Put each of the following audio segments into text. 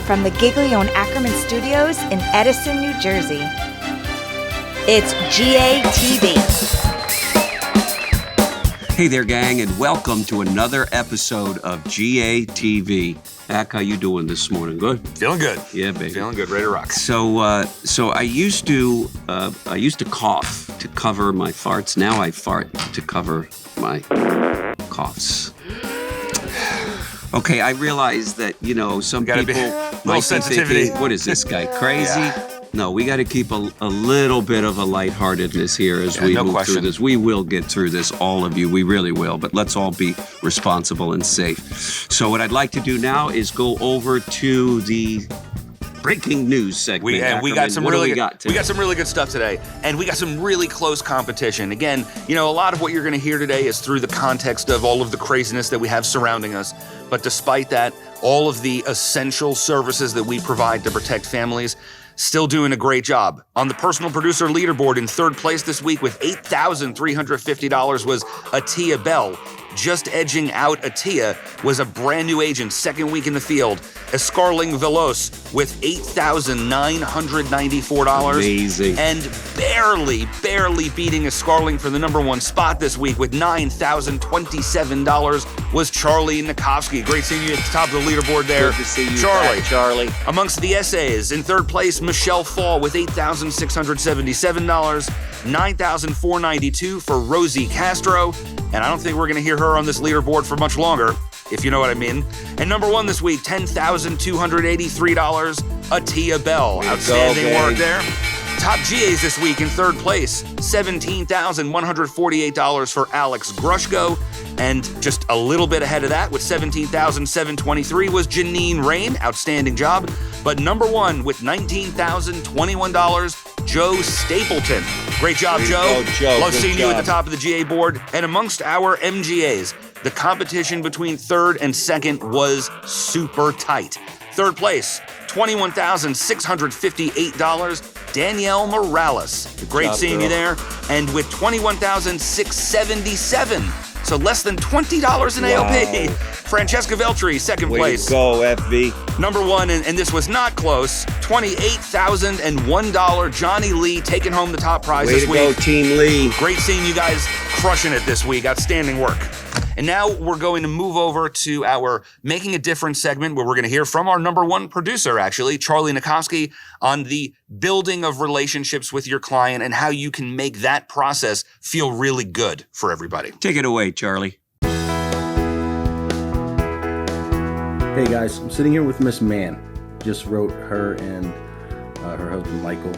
from the Giglio & Ackerman Studios in Edison, New Jersey. It's GATV. Hey there, gang, and welcome to another episode of GATV. Ack, how you doing this morning? Good? Feeling good. Yeah, baby. Feeling good, ready to rock. So I used to cough to cover my farts. Now I fart to cover my coughs. Okay, I realize that, some people might be thinking, what is this guy, crazy? Yeah. No, we got to keep a little bit of a lightheartedness here as we move through this. We will get through this, all of you. We really will. But let's all be responsible and safe. So what I'd like to do now is go over to the breaking news segment. We got some really good stuff today, and we got some really close competition. Again, a lot of what you're going to hear today is through the context of all of the craziness that we have surrounding us. But despite that, all of the essential services that we provide to protect families, still doing a great job. On the personal producer leaderboard, in third place this week with $8,350 was Atia Bell. Just edging out Atia was a brand new agent, second week in the field, Escarling Veloz with $8,994. Amazing. And barely beating Escarling for the number one spot this week with $9,027 was Charlie Nikovsky. Great seeing you at the top of the leaderboard there. Good to see you, Charlie. Charlie. Amongst the essays, in third place, Michelle Fall with $8,677, $9,492 for Rosie Castro, and I don't think we're going to hear her on this leaderboard for much longer, if you know what I mean. And number one this week, $10,283, Atia Bell. Outstanding work there. Top GAs this week in third place, $17,148 for Alex Grushko. And just a little bit ahead of that with $17,723 was Janine Rain. Outstanding job. But number one with $19,021, Joe Stapleton. Great job, Joe. Love seeing you at the top of the GA board. And amongst our MGAs, the competition between third and second was super tight. Third place, $21,658, Danielle Morales. Great seeing you there. And with $21,677, so less than $20 in AOP. Francesca Veltri, second place. Way to go, FV. Number one, and this was not close, $28,001. Johnny Lee taking home the top prize this week. Way to go, Team Lee. Great seeing you guys crushing it this week. Outstanding work. And now we're going to move over to our Making a Difference segment, where we're going to hear from our number one producer, actually, Charlie Nikovsky, on the building of relationships with your client and how you can make that process feel really good for everybody. Take it away, Charlie. Hey guys, I'm sitting here with Miss Mann. Just wrote her and her husband Michael,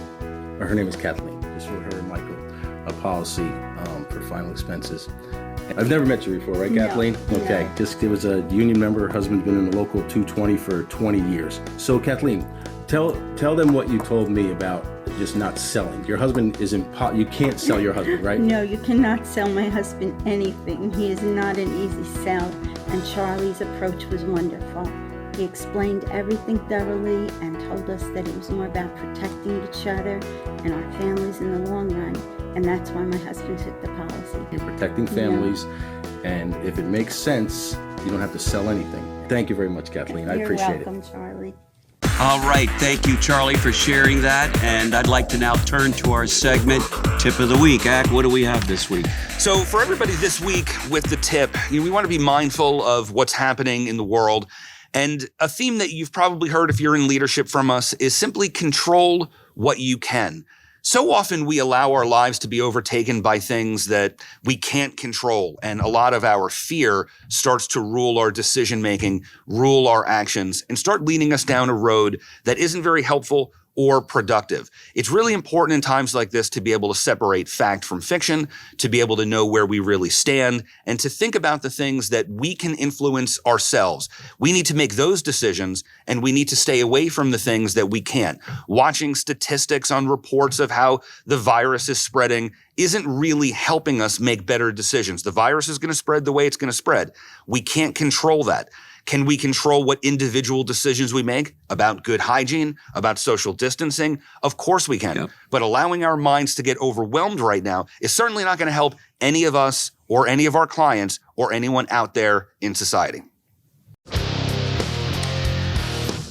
or her name is Kathleen. Just wrote her and Michael a policy for final expenses. I've never met you before, right, Kathleen? No. Okay, it was a union member. Her husband's been in the local 220 for 20 years. So Kathleen, tell them what you told me about just not selling. Your husband you can't sell your husband, right? No, you cannot sell my husband anything. He is not an easy sell, and Charlie's approach was wonderful. He explained everything thoroughly and told us that it was more about protecting each other and our families in the long run, and that's why my husband took the policy. You're protecting families, and if it makes sense, you don't have to sell anything. Thank you very much, Kathleen. I appreciate it. You're welcome, Charlie. All right. Thank you, Charlie, for sharing that. And I'd like to now turn to our segment, Tip of the Week. Ack, what do we have this week? So for everybody this week with the tip, we want to be mindful of what's happening in the world. And a theme that you've probably heard if you're in leadership from us is simply control what you can. So often we allow our lives to be overtaken by things that we can't control, and a lot of our fear starts to rule our decision-making, rule our actions, and start leading us down a road that isn't very helpful or productive. It's really important in times like this to be able to separate fact from fiction, to be able to know where we really stand, and to think about the things that we can influence ourselves. We need to make those decisions, and we need to stay away from the things that we can't. Watching statistics on reports of how the virus is spreading isn't really helping us make better decisions. The virus is going to spread the way it's going to spread. We can't control that. Can we control what individual decisions we make about good hygiene, about social distancing? Of course we can. Yep. But allowing our minds to get overwhelmed right now is certainly not going to help any of us or any of our clients or anyone out there in society.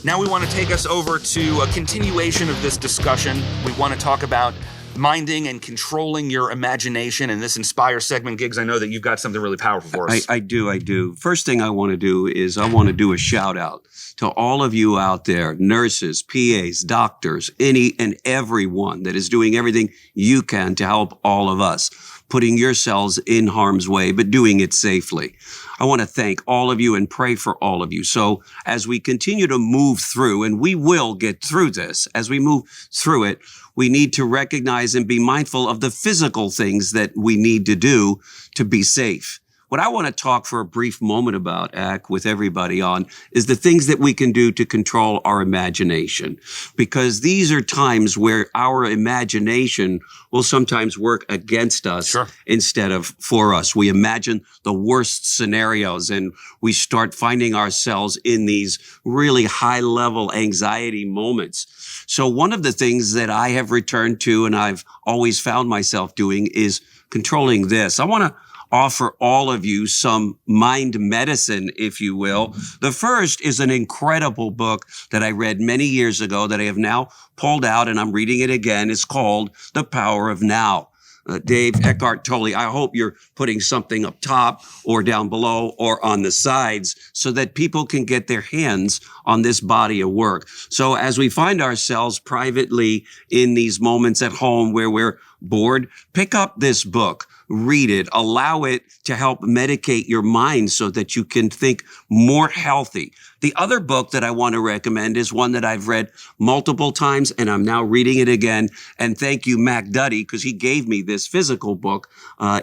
Now we want to take us over to a continuation of this discussion. We want to talk about minding and controlling your imagination in this Inspire segment. Giggs, I know that you've got something really powerful for us. I do. First thing I want to do is I want to do a shout out to all of you out there, nurses, PAs, doctors, any and everyone that is doing everything you can to help all of us, putting yourselves in harm's way, but doing it safely. I want to thank all of you and pray for all of you. So as we continue to move through, and we will get through this, as we move through it, we need to recognize and be mindful of the physical things that we need to do to be safe. What I want to talk for a brief moment about, with everybody on, is the things that we can do to control our imagination. Because these are times where our imagination will sometimes work against us instead of for us. We imagine the worst scenarios and we start finding ourselves in these really high-level anxiety moments. So one of the things that I have returned to and I've always found myself doing is controlling this. I want to offer all of you some mind medicine, if you will. The first is an incredible book that I read many years ago that I have now pulled out and I'm reading it again. It's called The Power of Now. Dave Eckhart Tolle, I hope you're putting something up top or down below or on the sides so that people can get their hands on this body of work. So as we find ourselves privately in these moments at home where we're bored, pick up this book. Read it, allow it to help medicate your mind so that you can think more healthy. The other book that I want to recommend is one that I've read multiple times and I'm now reading it again. And thank you, Mac Duddy, because he gave me this physical book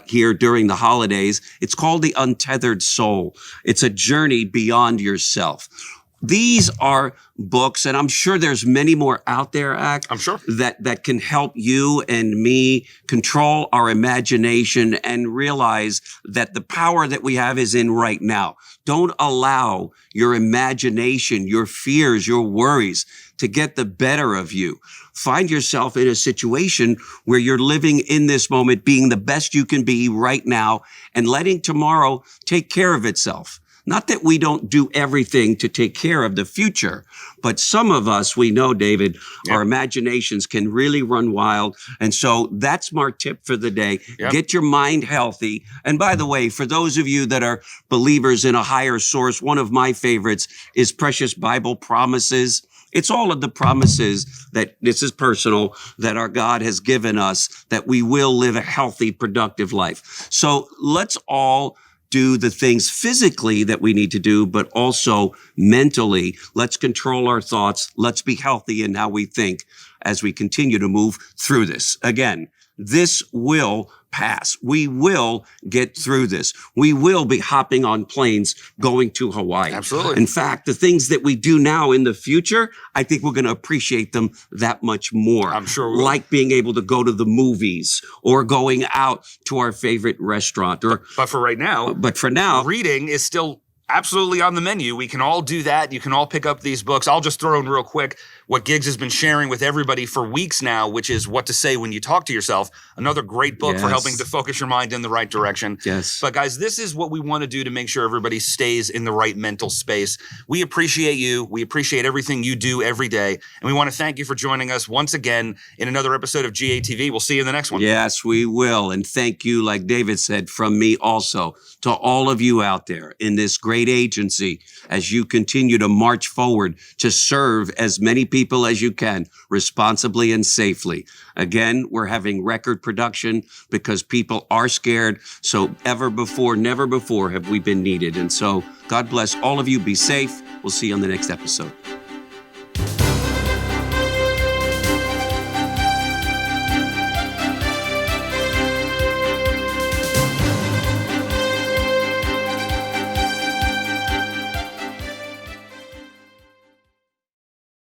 here during the holidays. It's called The Untethered Soul. It's a journey beyond yourself. These are books, and I'm sure there's many more out there, I'm sure, that can help you and me control our imagination and realize that the power that we have is in right now. Don't allow your imagination, your fears, your worries to get the better of you. Find yourself in a situation where you're living in this moment, being the best you can be right now, and letting tomorrow take care of itself. Not that we don't do everything to take care of the future, but some of us, we know, David, our imaginations can really run wild. And so that's my tip for the day. Get your mind healthy. And by the way, for those of you that are believers in a higher source, one of my favorites is Precious Bible Promises. It's all of the promises that, this is personal, that our God has given us, that we will live a healthy, productive life. So let's all do the things physically that we need to do, but also mentally. Let's control our thoughts. Let's be healthy in how we think as we continue to move through this. Again, this will pass. We will get through this. We will be hopping on planes going to Hawaii. Absolutely. In fact, the things that we do now in the future, I think we're going to appreciate them that much more. I'm sure we will. Like being able to go to the movies or going out to our favorite restaurant. But for right now, reading is still absolutely on the menu. We can all do that. You can all pick up these books. I'll just throw in real quick what Giggs has been sharing with everybody for weeks now, which is What to Say When You Talk to Yourself. Another great book for helping to focus your mind in the right direction. Yes. But guys, this is what we want to do to make sure everybody stays in the right mental space. We appreciate you. We appreciate everything you do every day. And we want to thank you for joining us once again in another episode of GATV. We'll see you in the next one. Yes, we will. And thank you, like David said, from me also, to all of you out there in this great agency as you continue to march forward to serve as many people as you can responsibly and safely. Again, we're having record production because people are scared. So never before have we been needed. And so God bless all of you. Be safe. We'll see you on the next episode.